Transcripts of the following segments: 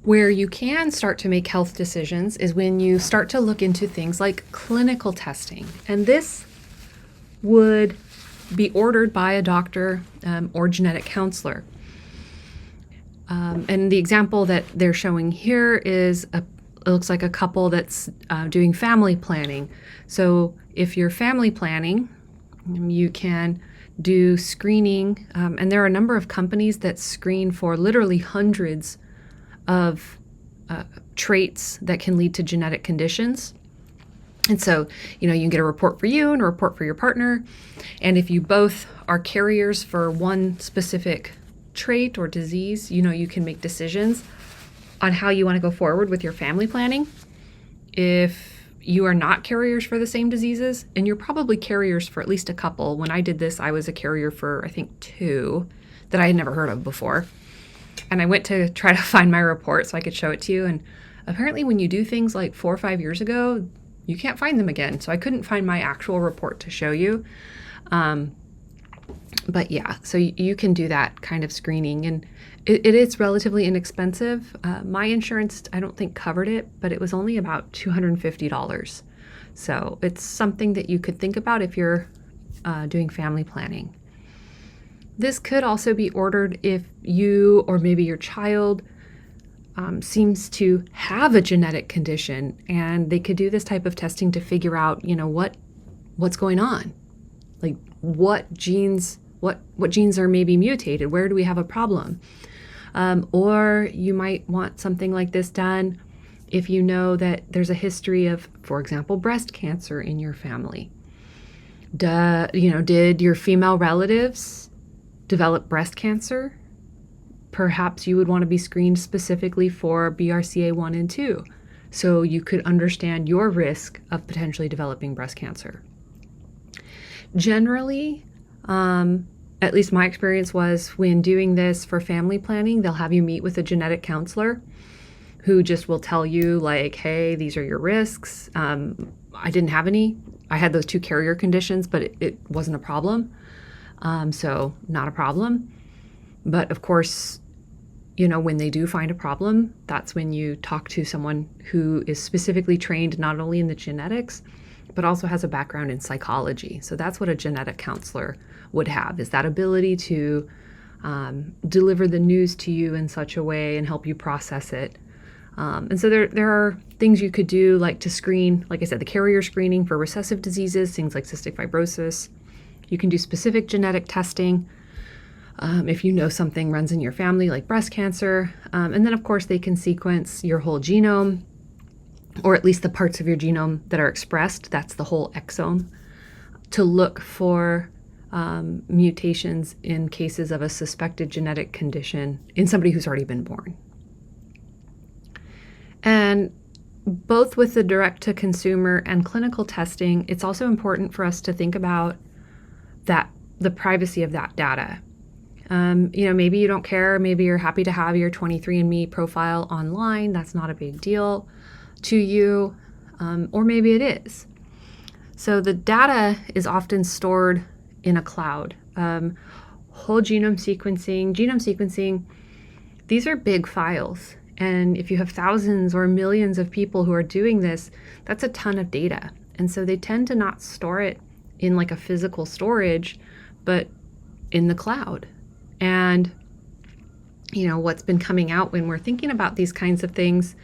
Where you can start to make health decisions is when you start to look into things like clinical testing. And this would be ordered by a doctor or genetic counselor. And the example that they're showing here is it looks like a couple that's doing family planning. So if you're family planning, you can do screening. And there are a number of companies that screen for literally hundreds of traits that can lead to genetic conditions. And so, you can get a report for you and a report for your partner. And if you both are carriers for one specific trait or disease, you can make decisions on how you want to go forward with your family planning. If you are not carriers for the same diseases, and you're probably carriers for at least a couple. When I did this, I was a carrier for, I think, 2 that I had never heard of before. And I went to try to find my report so I could show it to you. And apparently when you do things like 4 or 5 years ago, you can't find them again. So I couldn't find my actual report to show you. But yeah, so you can do that kind of screening. And it is relatively inexpensive. My insurance, I don't think covered it, but it was only about $250. So it's something that you could think about if you're doing family planning. This could also be ordered if you or maybe your child seems to have a genetic condition, and they could do this type of testing to figure out, what's going on, like what genes are maybe mutated, where do we have a problem, or you might want something like this done if you know that there's a history of, for example, breast cancer in your family. Did your female relatives develop breast cancer? Perhaps you would want to be screened specifically for BRCA1 and 2, so you could understand your risk of potentially developing breast cancer. Generally, at least my experience was when doing this for family planning, they'll have you meet with a genetic counselor who just will tell you like, hey, these are your risks. I didn't have any. I had those 2 carrier conditions, but it wasn't a problem. So not a problem. But of course, when they do find a problem, that's when you talk to someone who is specifically trained not only in the genetics, but also has a background in psychology. So that's what a genetic counselor would have, is that ability to deliver the news to you in such a way and help you process it. And so there are things you could do, like to screen, like I said, the carrier screening for recessive diseases, things like cystic fibrosis. You can do specific genetic testing if you know something runs in your family, like breast cancer. And then, of course, they can sequence your whole genome, or at least the parts of your genome that are expressed. That's the whole exome, to look for mutations in cases of a suspected genetic condition in somebody who's already been born. And both with the direct-to-consumer and clinical testing, it's also important for us to think about the privacy of that data. Maybe you don't care. Maybe you're happy to have your 23andMe profile online. That's not a big deal to you, or maybe it is. So the data is often stored in a cloud. Whole genome sequencing, these are big files. And if you have thousands or millions of people who are doing this, that's a ton of data. And so they tend to not store it in like a physical storage, but in the cloud. And, what's been coming out when we're thinking about these kinds of things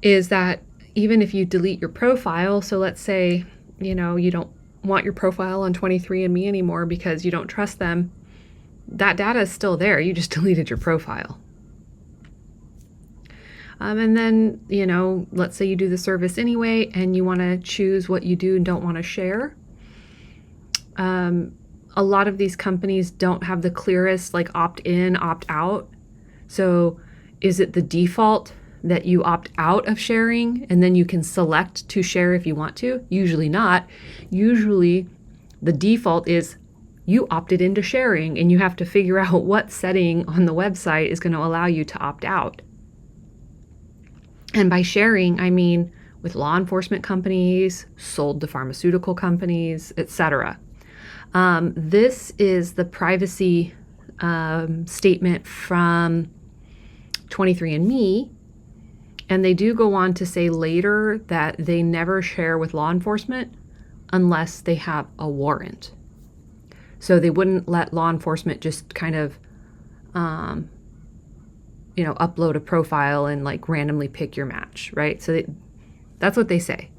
is that even if you delete your profile, so let's say, you don't want your profile on 23andMe anymore because you don't trust them, that data is still there. You just deleted your profile. And then, let's say you do the service anyway and you want to choose what you do and don't want to share. A lot of these companies don't have the clearest like opt-in, opt-out. So is it the default that you opt out of sharing and then you can select to share if you want to? Usually not. Usually the default is you opted into sharing, and you have to figure out what setting on the website is going to allow you to opt out. And by sharing, I mean with law enforcement companies, sold to pharmaceutical companies, etc. This is the privacy statement from 23andMe, And they do go on to say later that they never share with law enforcement unless they have a warrant. So they wouldn't let law enforcement just kind of, upload a profile and like randomly pick your match, right? So that's what they say.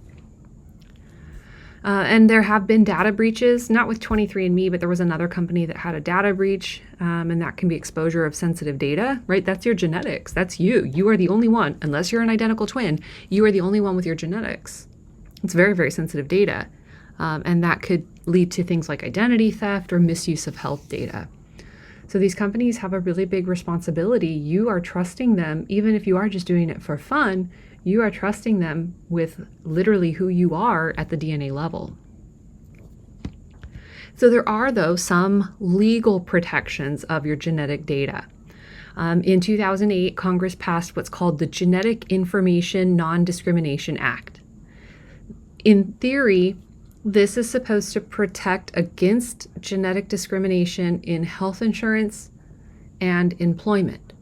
And there have been data breaches, not with 23andMe, but there was another company that had a data breach, and that can be exposure of sensitive data, right? That's your genetics. That's you. You are the only one, unless you're an identical twin, you are the only one with your genetics. It's very, very sensitive data, and that could lead to things like identity theft or misuse of health data. So these companies have a really big responsibility. You are trusting them, even if you are just doing it for fun, you are trusting them with literally who you are at the DNA level. So there are, though, some legal protections of your genetic data. In 2008, Congress passed what's called the Genetic Information Non-Discrimination Act. In theory, this is supposed to protect against genetic discrimination in health insurance and employment.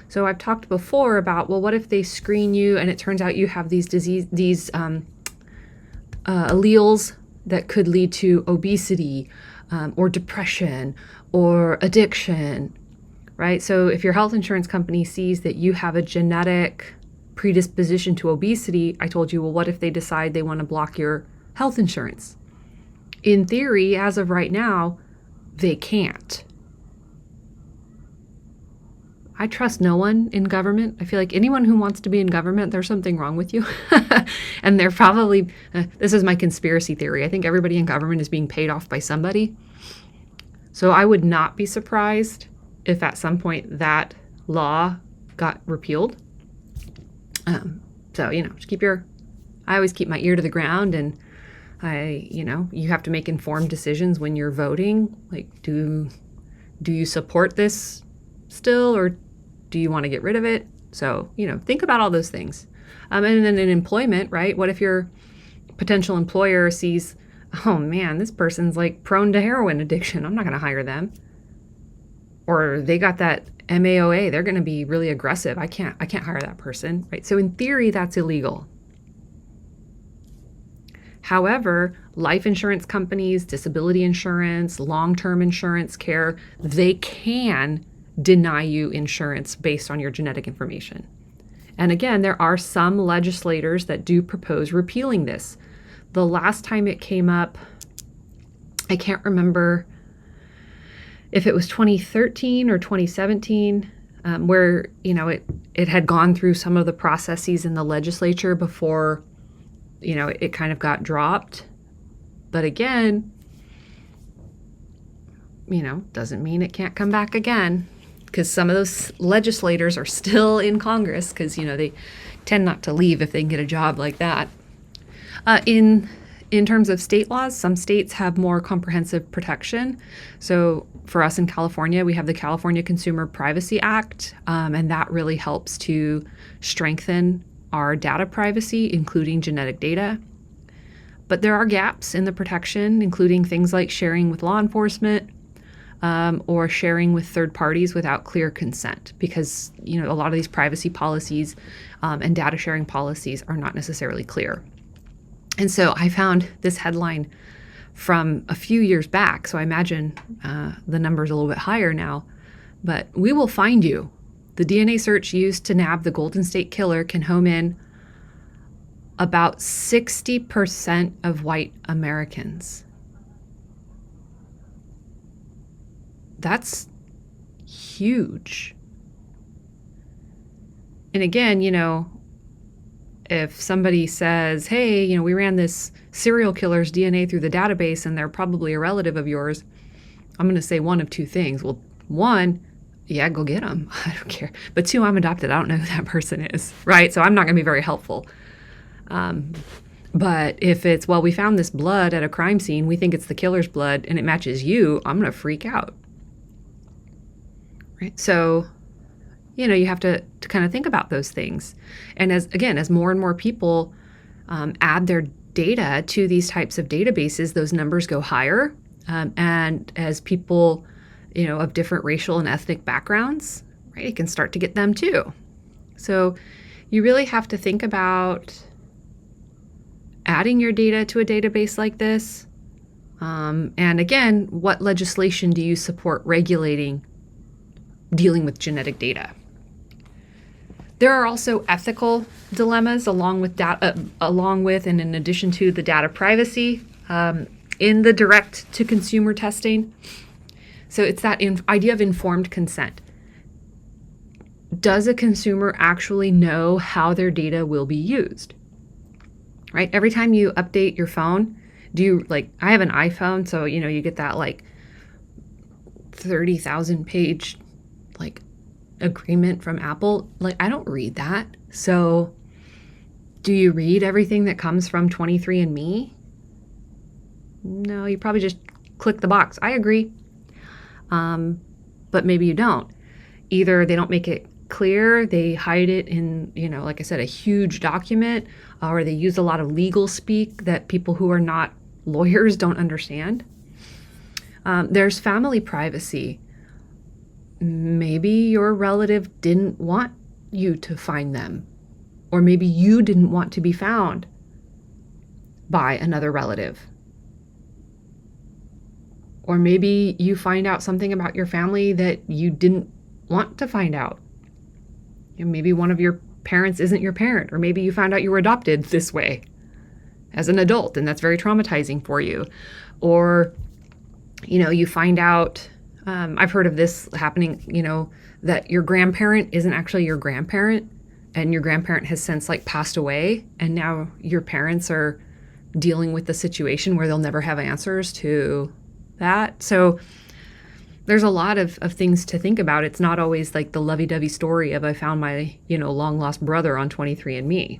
So I've talked before about, well, what if they screen you and it turns out you have these alleles that could lead to obesity or depression or addiction, right? So if your health insurance company sees that you have a genetic predisposition to obesity, I told you, well, what if they decide they want to block your health insurance? In theory, as of right now, they can't. I trust no one in government. I feel like anyone who wants to be in government, there's something wrong with you. And they're probably, this is my conspiracy theory. I think everybody in government is being paid off by somebody. So I would not be surprised if at some point that law got repealed. So, just I always keep my ear to the ground, and you have to make informed decisions when you're voting. Like, do you support this still, or do you want to get rid of it? So, think about all those things. And then in employment, right? What if your potential employer sees, oh man, this person's like prone to heroin addiction. I'm not going to hire them. Or they got that MAOA. They're going to be really aggressive. I can't hire that person, right? So in theory, that's illegal. However, life insurance companies, disability insurance, long-term insurance care, they can deny you insurance based on your genetic information. And again, there are some legislators that do propose repealing this. The last time it came up, I can't remember if it was 2013 or 2017, where, it had gone through some of the processes in the legislature before, it kind of got dropped. But again, doesn't mean it can't come back again, because some of those legislators are still in Congress because, they tend not to leave if they can get a job like that. In terms of state laws, some states have more comprehensive protection. So for us in California, we have the California Consumer Privacy Act, and that really helps to strengthen our data privacy, including genetic data. But there are gaps in the protection, including things like sharing with law enforcement, or sharing with third parties without clear consent, because a lot of these privacy policies and data sharing policies are not necessarily clear. And so I found this headline from a few years back, so I imagine the number's a little bit higher now, but we will find you. The DNA search used to nab the Golden State Killer can home in about 60% of white Americans. That's huge. And again, if somebody says, hey, we ran this serial killer's DNA through the database and they're probably a relative of yours, I'm going to say one of two things. Well, one, yeah, go get them. I don't care. But two, I'm adopted. I don't know who that person is, right? So I'm not going to be very helpful. But if it's, well, we found this blood at a crime scene, we think it's the killer's blood, and it matches you, I'm going to freak out. Right? So, you have to kind of think about those things. And as more and more people add their data to these types of databases, those numbers go higher. And as people, of different racial and ethnic backgrounds, right, it can start to get them too. So you really have to think about adding your data to a database like this. And again, what legislation do you support regulating dealing with genetic data? There are also ethical dilemmas along with and in addition to the data privacy in the direct to consumer testing. So it's that idea of informed consent. Does a consumer actually know how their data will be used? Right? Every time you update your phone, I have an iPhone, so you get that 30,000 page agreement from Apple. I don't read that. So do you read everything that comes from 23andMe? No, you probably just click the box. I agree. But maybe you don't. Either they don't make it clear, they hide it in, like I said, a huge document, or they use a lot of legal speak that people who are not lawyers don't understand. There's family privacy. Maybe your relative didn't want you to find them, or maybe you didn't want to be found by another relative. Or maybe you find out something about your family that you didn't want to find out. Maybe one of your parents isn't your parent, or maybe you found out you were adopted this way as an adult, and that's very traumatizing for you. Or, you find out, I've heard of this happening, that your grandparent isn't actually your grandparent, and your grandparent has since passed away, and now your parents are dealing with the situation where they'll never have answers to that. So there's a lot of things to think about. It's not always the lovey-dovey story of I found my, long-lost brother on 23andMe.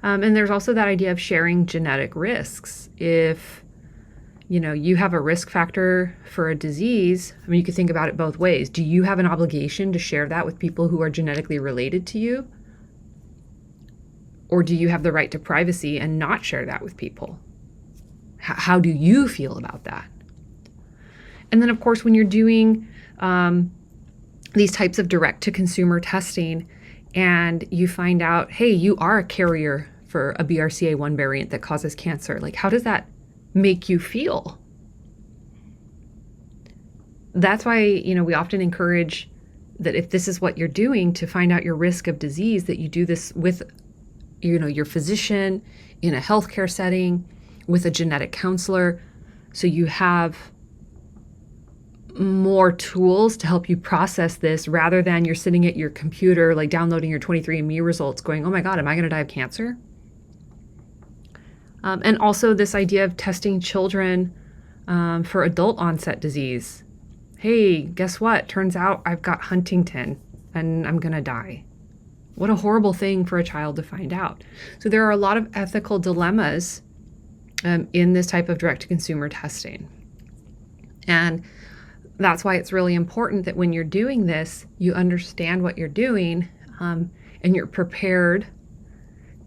And there's also that idea of sharing genetic risks. If, you have a risk factor for a disease, you could think about it both ways. Do you have an obligation to share that with people who are genetically related to you? Or do you have the right to privacy and not share that with people? How do you feel about that? And then, of course, when you're doing these types of direct-to-consumer testing and you find out, hey, you are a carrier for a BRCA1 variant that causes cancer, how does that make you feel? That's why, we often encourage that if this is what you're doing to find out your risk of disease, that you do this with, your physician in a healthcare setting, with a genetic counselor, so you have more tools to help you process this, rather than you're sitting at your computer, downloading your 23andMe results going, oh my God, am I going to die of cancer? And also this idea of testing children for adult onset disease. Hey, guess what? Turns out I've got Huntington and I'm going to die. What a horrible thing for a child to find out. So there are a lot of ethical dilemmas in this type of direct-to-consumer testing. And that's why it's really important that when you're doing this, you understand what you're doing, and you're prepared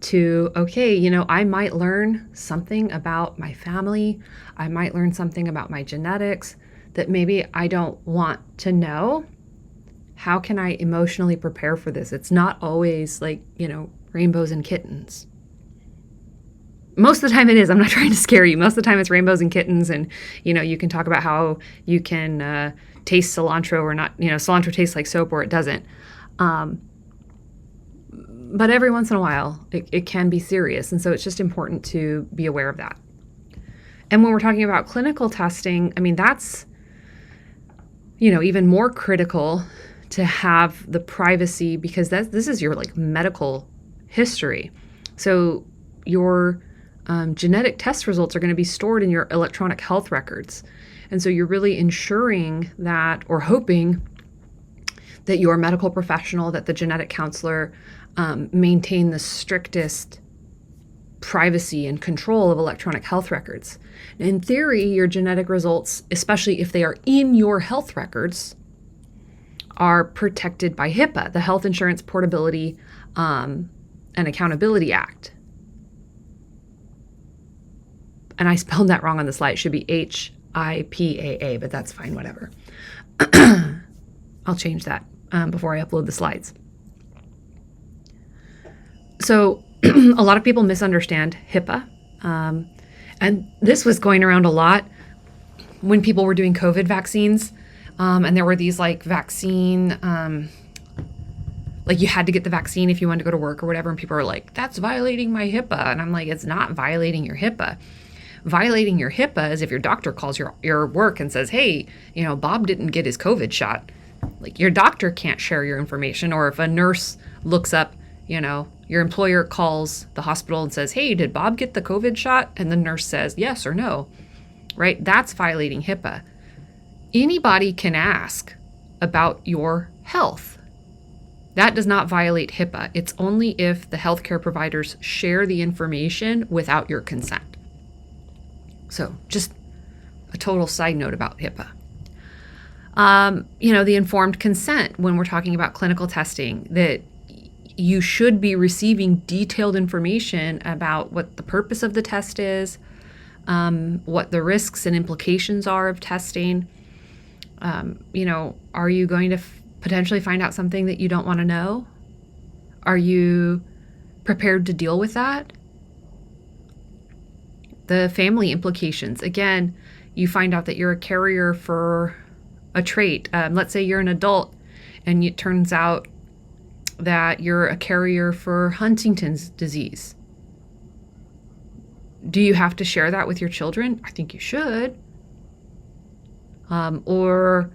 to, okay, I might learn something about my family. I might learn something about my genetics that maybe I don't want to know. How can I emotionally prepare for this? It's not always rainbows and kittens. Most of the time it is. I'm not trying to scare you. Most of the time it's rainbows and kittens, and you can talk about how you can taste cilantro or not. Cilantro tastes like soap or it doesn't. But every once in a while it can be serious, and so it's just important to be aware of that. And when we're talking about clinical testing, that's even more critical to have the privacy, because this is your medical history. So your genetic test results are going to be stored in your electronic health records. And so you're really ensuring that, or hoping that your medical professional, that the genetic counselor maintain the strictest privacy and control of electronic health records. In theory, your genetic results, especially if they are in your health records, are protected by HIPAA, the Health Insurance Portability and Accountability Act. And I spelled that wrong on the slide. It should be HIPAA, but that's fine, whatever. I'll change that before I upload the slides. So a lot of people misunderstand HIPAA. And this was going around a lot when people were doing COVID vaccines. And there were these like vaccine, like you had to get the vaccine if you wanted to go to work or whatever. And people are like, that's violating my HIPAA. And I'm like, it's not violating your HIPAA. Violating your HIPAA is if your doctor calls your work and says, hey, Bob didn't get his COVID shot. Like your doctor can't share your information. Or if a nurse looks up, your employer calls the hospital and says, hey, did Bob get the COVID shot? And the nurse says yes or no, right? That's violating HIPAA. Anybody can ask about your health. That does not violate HIPAA. It's only if the healthcare providers share the information without your consent. So just a total side note about HIPAA. The informed consent when we're talking about clinical testing, that you should be receiving detailed information about what the purpose of the test is, what the risks and implications are of testing. Are you going to potentially find out something that you don't want to know? Are you prepared to deal with that? The family implications. Again, you find out that you're a carrier for a trait. Let's say you're an adult and it turns out that you're a carrier for Huntington's disease. Do you have to share that with your children? I think you should. Or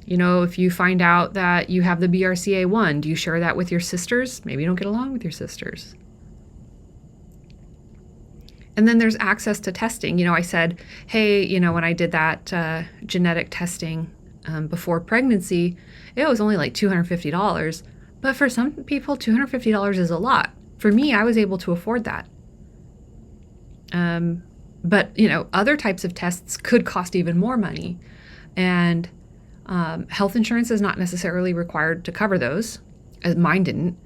if you find out that you have the BRCA1, do you share that with your sisters? Maybe you don't get along with your sisters. And then there's access to testing. I said, hey, when I did that genetic testing before pregnancy, it was only like $250. But for some people, $250 is a lot. For me, I was able to afford that. But other types of tests could cost even more money. And health insurance is not necessarily required to cover those, as mine didn't.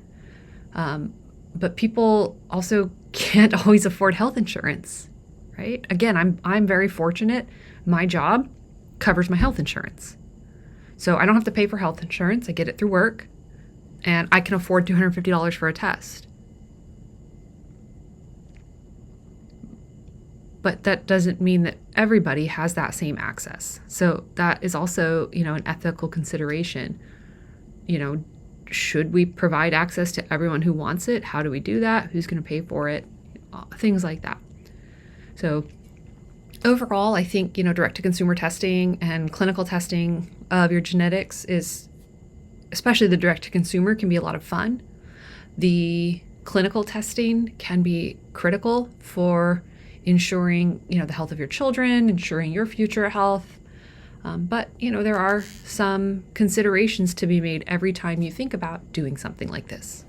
But people also can't always afford health insurance, right? Again, I'm very fortunate. My job covers my health insurance. So I don't have to pay for health insurance. I get it through work. And I can afford $250 for a test. But that doesn't mean that everybody has that same access. So that is also, an ethical consideration. Should we provide access to everyone who wants it? How do we do that? Who's going to pay for it? Things like that. So overall, I think, direct-to-consumer testing and clinical testing of your genetics is, especially the direct-to-consumer, can be a lot of fun. The clinical testing can be critical for ensuring, the health of your children, ensuring your future health. But there are some considerations to be made every time you think about doing something like this.